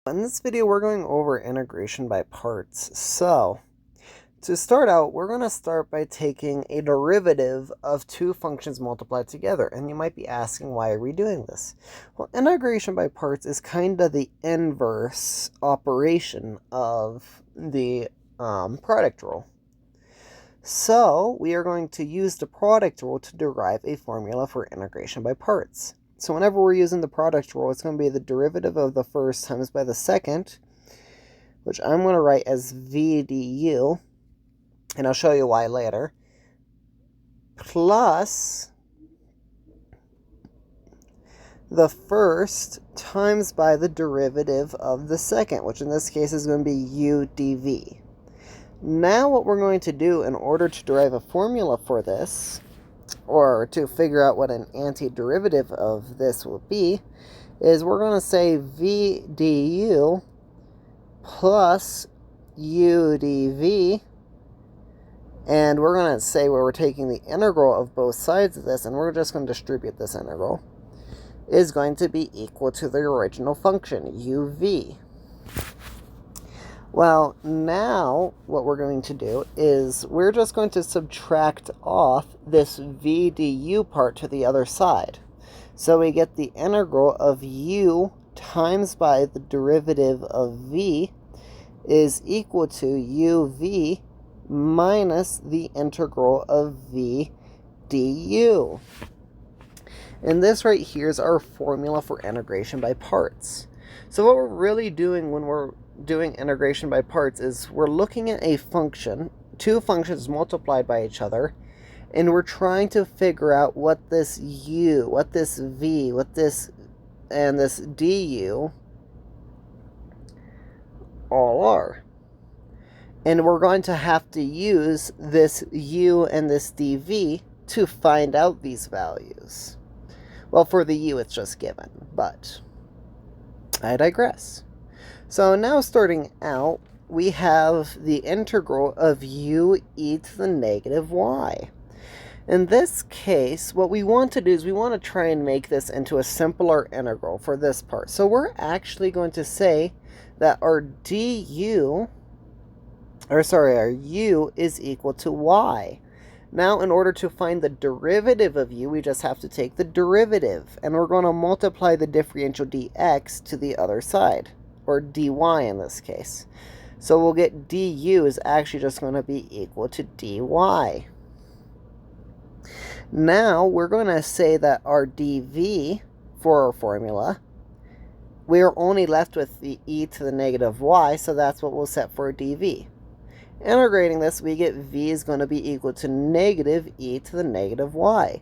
In this video, we're going over integration by parts. So, to start out, we're going to start by taking a derivative of two functions multiplied together. And you might be asking, why are we doing this? Well, integration by parts is kind of the inverse operation of the product rule. So, we are going to use the product rule to derive a formula for integration by parts. So whenever we're using the product rule, it's going to be the derivative of the first times by the second, which I'm going to write as v du, and I'll show you why later, plus the first times by the derivative of the second, which in this case is going to be u dv. Now what we're going to do in order to derive a formula for this, or to figure out what an antiderivative of this will be, is we're going to say v du plus u dv, and we're going to say where we're taking the integral of both sides of this, and we're just going to distribute this integral, is going to be equal to the original function, uv. Well, now what we're going to do is we're just going to subtract off this v du part to the other side. So we get the integral of u times by the derivative of v is equal to uv minus the integral of v du. And this right here is our formula for integration by parts. So what we're really doing when we're doing integration by parts is we're looking at a function, two functions multiplied by each other, and we're trying to figure out what this u, what this v, what this, and this du all are. And we're going to have to use this u and this dv to find out these values. Well, for the u it's just given, but I digress. So now starting out, we have the integral of u e to the negative y. In this case, what we want to do is we want to try and make this into a simpler integral for this part. So we're actually going to say that our u is equal to y. Now, in order to find the derivative of u, we just have to take the derivative, and we're going to multiply the differential dx to the other side, or dy in this case. So we'll get du is actually just going to be equal to dy. Now, we're going to say that our dv for our formula, we're only left with the e to the negative y, so that's what we'll set for dv. Integrating this, we get v is going to be equal to negative e to the negative y.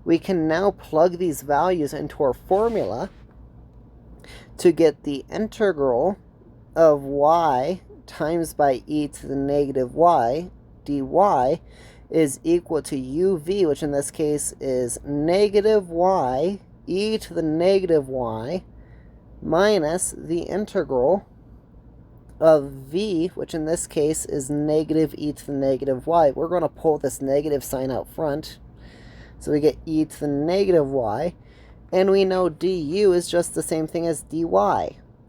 We can now plug these values into our formula to get the integral of y times by e to the negative y dy is equal to uv, which in this case is negative y e to the negative y minus the integral of v, which in this case is negative e to the negative y. We're going to pull this negative sign out front, so we get e to the negative y, and we know du is just the same thing as dy.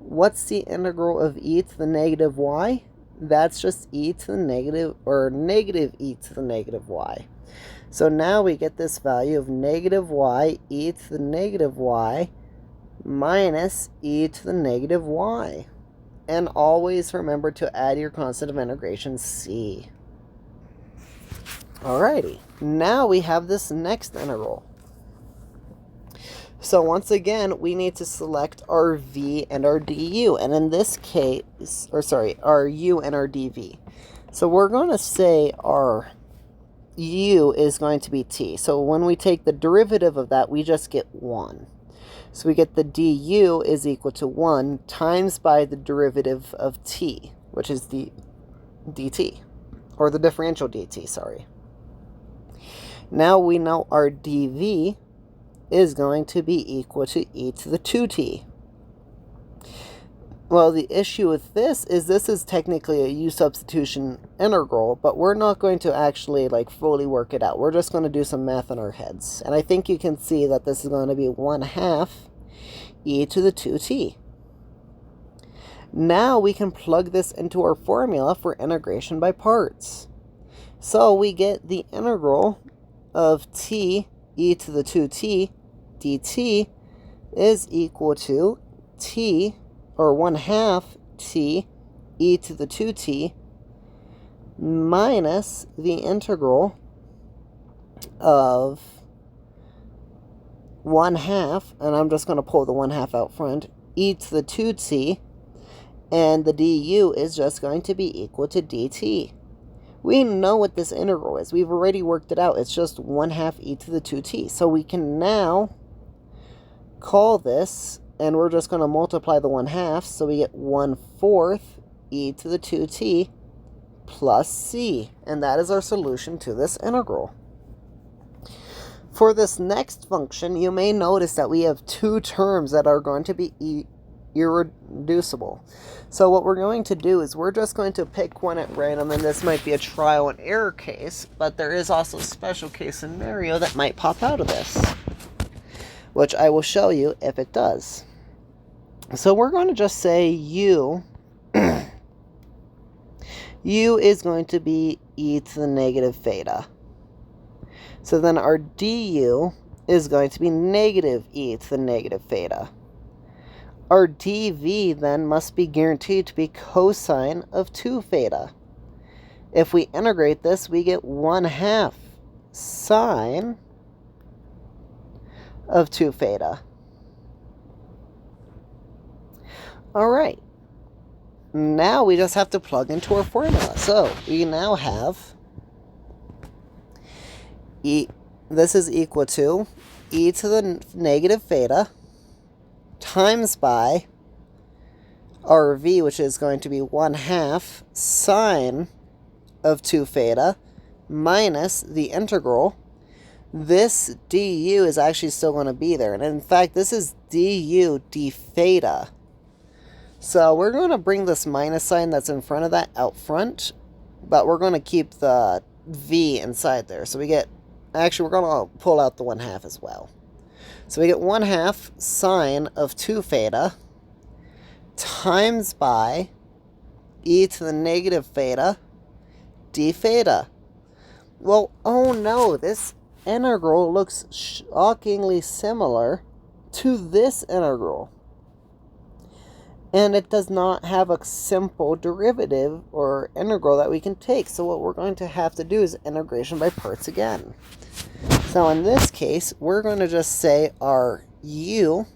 What's the integral of e to the negative y? That's just e to the negative, or negative e to the negative y. So now we get this value of negative y e to the negative y minus e to the negative y. And always remember to add your constant of integration, c. Alrighty, now we have this next integral. So once again, we need to select our v and our du, and in this case, our u and our dv. So we're going to say our u is going to be t. So when we take the derivative of that, we just get 1. So we get the du is equal to 1 times by the derivative of t, which is the dt, or the differential dt, sorry. Now we know our dv is going to be equal to e to the 2t. Well, the issue with this is technically a u substitution integral, but we're not going to actually fully work it out. We're just going to do some math in our heads. And I think you can see that this is going to be 1/2 e to the 2t. Now we can plug this into our formula for integration by parts. So we get the integral of t e to the 2t dt is equal to t, or 1/2 t e to the 2t minus the integral of 1/2, and I'm just going to pull the 1/2 out front, e to the 2t, and the du is just going to be equal to dt. We know what this integral is. We've already worked it out. It's just 1/2 e to the 2t. So we can now call this, and we're just going to multiply the 1/2, so we get 1/4 e to the 2t plus c, and that is our solution to this integral. For this next function, you may notice that we have two terms that are going to be irreducible. So what we're going to do is we're just going to pick one at random, and this might be a trial and error case, but there is also a special case scenario that might pop out of this, which I will show you if it does. So we're going to just say u u is going to be e to the negative theta. So then our du is going to be negative e to the negative theta. Our dv then must be guaranteed to be cosine of 2 theta. If we integrate this, we get 1/2 sine of 2 theta. Alright. Now we just have to plug into our formula. So we now have this is equal to e to the negative theta times by our v, which is going to be 1/2 sine of 2 theta minus the integral. This du is actually still going to be there. And in fact, this is du d theta. So we're going to bring this minus sign that's in front of that out front, but we're going to keep the v inside there. So we get, actually we're going to pull out the 1/2 as well. So we get 1/2 sine of 2 theta times by e to the negative theta d theta. Well, oh no, this integral looks shockingly similar to this integral. And it does not have a simple derivative or integral that we can take. So what we're going to have to do is integration by parts again. So in this case, we're going to just say our u,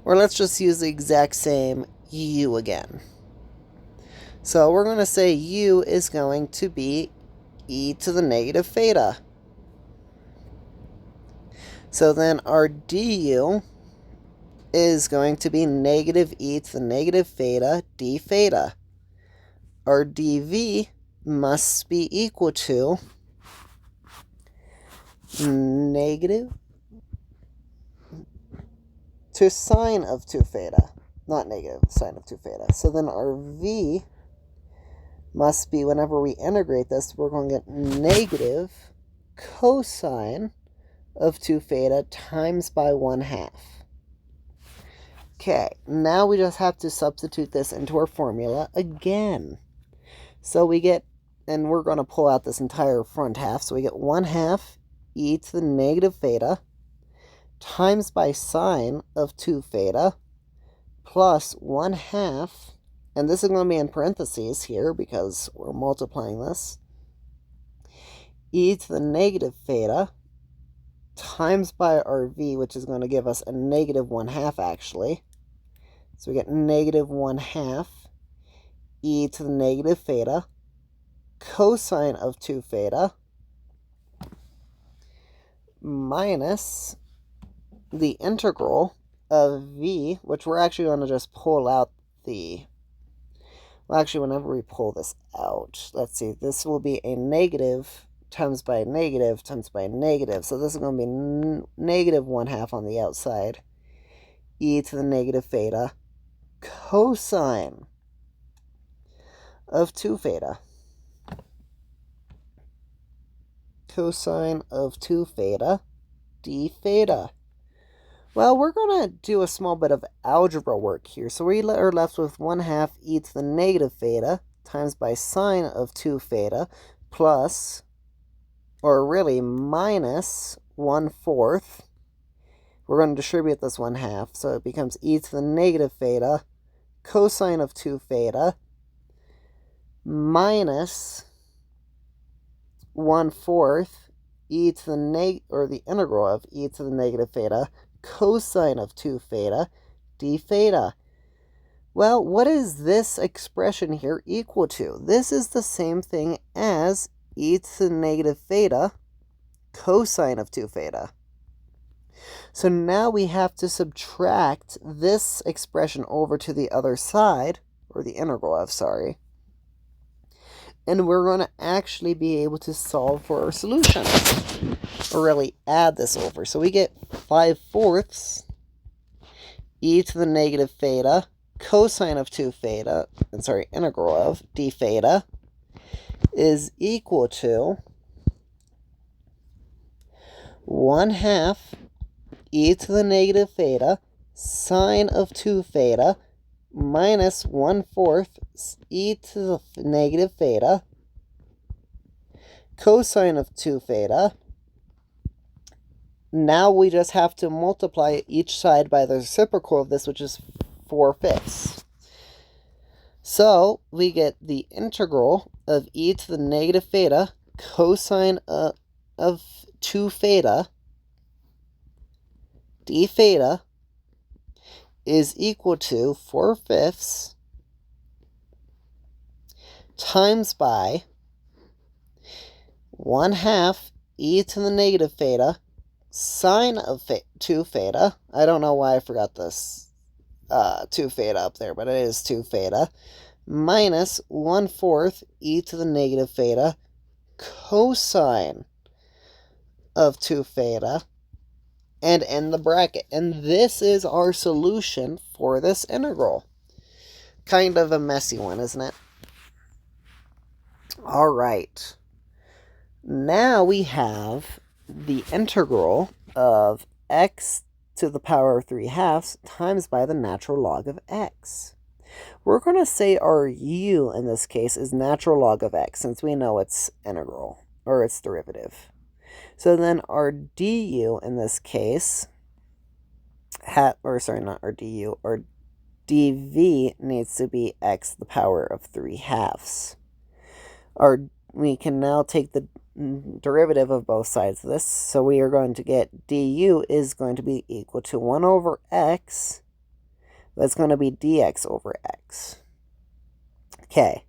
or let's just use the exact same u again. So we're going to say u is going to be e to the negative theta. So then our du is going to be negative e to the negative theta d theta. Our dv must be equal to negative to sine of 2 theta. Not negative, sine of 2 theta. So then our v must be, whenever we integrate this, we're going to get negative cosine of 2 theta times by 1/2. Okay, now we just have to substitute this into our formula again. So we get, and we're going to pull out this entire front half, so we get 1/2 e to the negative theta times by sine of 2 theta plus 1/2, and this is going to be in parentheses here because we're multiplying this, e to the negative theta times by our v, which is going to give us a negative 1/2 actually. So we get negative 1/2 e to the negative theta cosine of 2 theta minus the integral of v, which we're actually going to just pull out the, well, actually, whenever we pull this out, let's see, this will be a negative times by negative times by negative. So this is going to be negative 1/2 on the outside, e to the negative theta cosine of 2 theta. Cosine of 2 theta d theta. Well, we're going to do a small bit of algebra work here. So we are left with 1/2 e to the negative theta times by sine of 2 theta plus, or really minus 1/4. We're going to distribute this 1/2, so it becomes e to the negative theta cosine of 2 theta minus 1/4 e to the integral of e to the negative theta cosine of 2 theta d theta. Well, what is this expression here equal to? This is the same thing as e to the negative theta cosine of 2 theta. So now we have to subtract this expression over to the other side, or the integral of, sorry. And we're going to actually be able to solve for our solution. Or really add this over. So we get 5/4 e to the negative theta cosine of 2 theta, integral of d theta is equal to 1/2 e to the negative theta sine of 2 theta minus 1/4 e to the negative theta cosine of 2 theta. Now we just have to multiply each side by the reciprocal of this, which is 4/5. So we get the integral of e to the negative theta cosine of 2 theta d theta is equal to 4/5 times by 1/2 e to the negative theta sine of 2 theta. I don't know why I forgot this 2 theta up there, but it is 2 theta minus 1/4 e to the negative theta cosine of 2 theta and end the bracket. And this is our solution for this integral. Kind of a messy one, isn't it? All right. Now we have the integral of x to the power of 3/2 times by the natural log of x. We're going to say our u in this case is natural log of x, since we know it's integral, or its derivative. So then our du in this case, not our du, our dv needs to be x to the power of 3/2. We can now take the derivative of both sides of this. So we are going to get du is going to be equal to 1/x. That's going to be dx over x. Okay,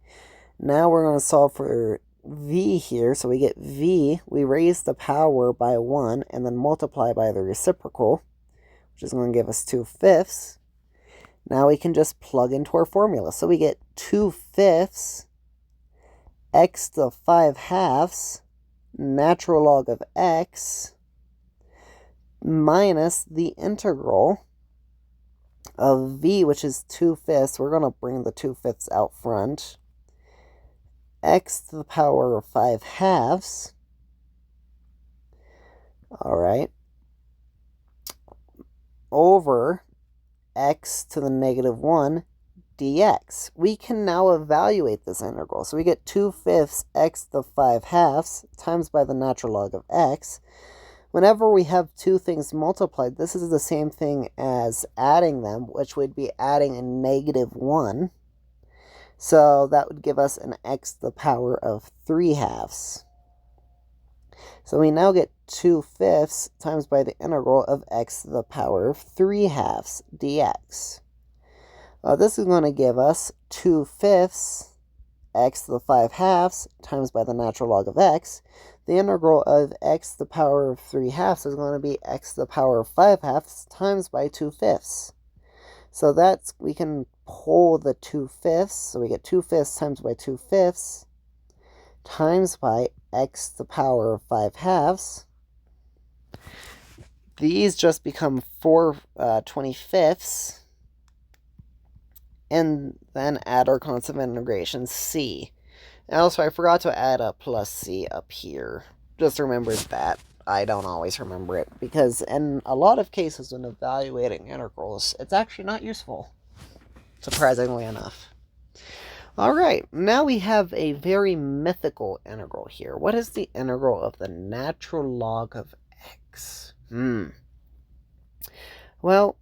now we're going to solve for v here. So we get v, we raise the power by 1 and then multiply by the reciprocal, which is going to give us 2/5. Now we can just plug into our formula. So we get 2/5 x to the 5/2 natural log of x minus the integral of v, which is 2/5. We're going to bring the 2/5 out front. X to the power of 5/2. All right. Over x to the negative 1 dx. We can now evaluate this integral. So we get 2/5 x to the 5/2 times by the natural log of x. Whenever we have two things multiplied, this is the same thing as adding them, which would be adding a negative 1. So that would give us an x to the power of 3/2. So we now get 2/5 times by the integral of x to the power of 3/2 dx. This is going to give us 2/5 x to the 5/2 times by the natural log of x. The integral of x to the power of 3/2 is going to be x to the power of 5/2 times by 2/5. So we can pull the 2/5. So we get 2/5 times by 2/5 times by x to the power of 5/2. These just become 4 25ths. And then add our constant of integration, c. And also, I forgot to add a plus c up here. Just remember that. I don't always remember it, because in a lot of cases when evaluating integrals, it's actually not useful, surprisingly enough. Alright, now we have a very mythical integral here. What is the integral of the natural log of x? Well,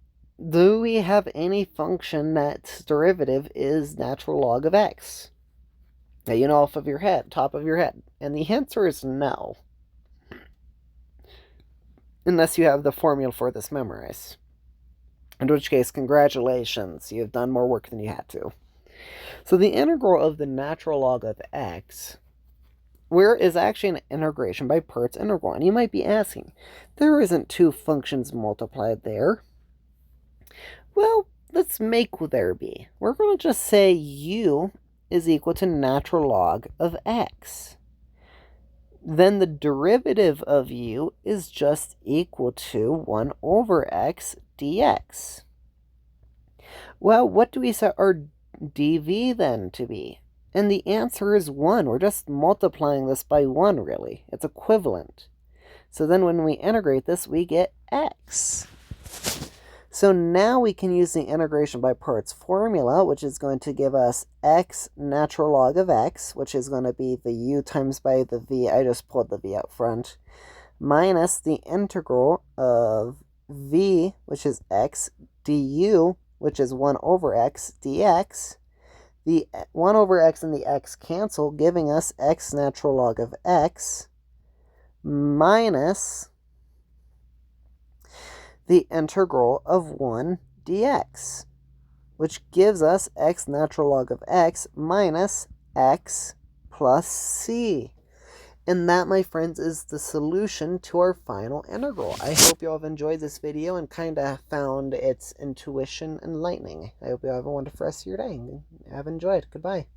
do we have any function that's derivative is natural log of x? Now, you know off of your head, top of your head. And the answer is no. Unless you have the formula for this memorized. In which case, congratulations, you've done more work than you had to. So the integral of the natural log of x, where is actually an integration by parts integral. And you might be asking, there isn't two functions multiplied there. Well, let's make there be. We're going to just say u is equal to natural log of x. Then the derivative of u is just equal to 1 over x dx. Well, what do we set our dv then to be? And the answer is 1. We're just multiplying this by 1, really. It's equivalent. So then when we integrate this, we get x. So now we can use the integration by parts formula, which is going to give us x natural log of x, which is going to be the u times by the v. I just pulled the v out front. Minus the integral of v, which is x, du, which is 1 over x dx. The 1 over x and the x cancel, giving us x natural log of x minus the integral of 1 dx, which gives us x natural log of x minus x plus c. And that, my friends, is the solution to our final integral. I hope you all have enjoyed this video and kind of found its intuition enlightening. I hope you all have a wonderful rest of your day. Have enjoyed. Goodbye.